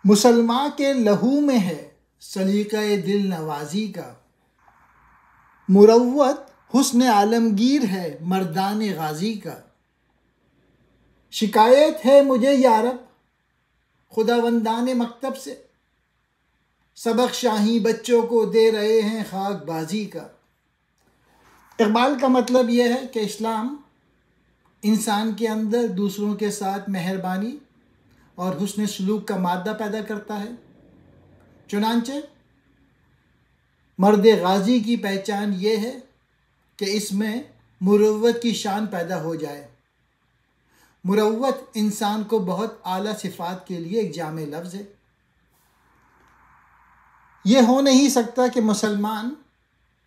مسلمان کے لہو میں ہے سلیقہ دل نوازی کا، مروت حسن عالمگیر ہے مردان غازی کا۔ شکایت ہے مجھے یارب خداوندان مکتب سے، سبق شاہی بچوں کو دے رہے ہیں خاک بازی کا۔ اقبال کا مطلب یہ ہے کہ اسلام انسان کے اندر دوسروں کے ساتھ مہربانی اور حسن سلوک کا مادہ پیدا کرتا ہے، چنانچہ مرد غازی کی پہچان یہ ہے کہ اس میں مروت کی شان پیدا ہو جائے۔ مروت انسان کو بہت اعلیٰ صفات کے لیے ایک جامع لفظ ہے۔ یہ ہو نہیں سکتا کہ مسلمان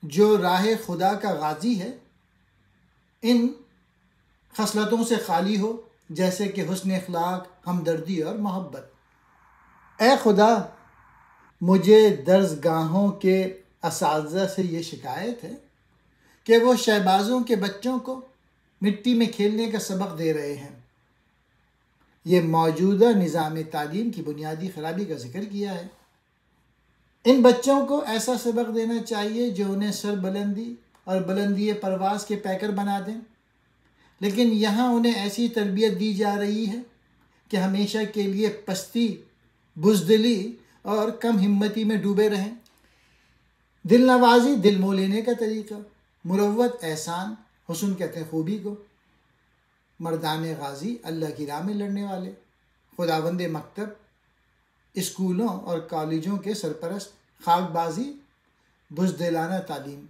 جو راہ خدا کا غازی ہے ان خصلتوں سے خالی ہو، جیسے کہ حسن اخلاق، ہمدردی اور محبت۔ اے خدا، مجھے درسگاہوں کے اساتذہ سے یہ شکایت ہے کہ وہ شہبازوں کے بچوں کو مٹی میں کھیلنے کا سبق دے رہے ہیں۔ یہ موجودہ نظام تعلیم کی بنیادی خرابی کا ذکر کیا ہے۔ ان بچوں کو ایسا سبق دینا چاہیے جو انہیں سر بلندی اور بلندی پرواز کے پیکر بنا دیں، لیکن یہاں انہیں ایسی تربیت دی جا رہی ہے کہ ہمیشہ کے لیے پستی، بزدلی اور کم ہمتی میں ڈوبے رہیں۔ دل نوازی دل مو لینے کا طریقہ، مروت احسان، حسن کہتے ہیں خوبی کو، مردان غازی اللہ کی راہ میں لڑنے والے، خداوند مکتب اسکولوں اور کالجوں کے سرپرست، خاک بازی بزدلانہ تعلیم۔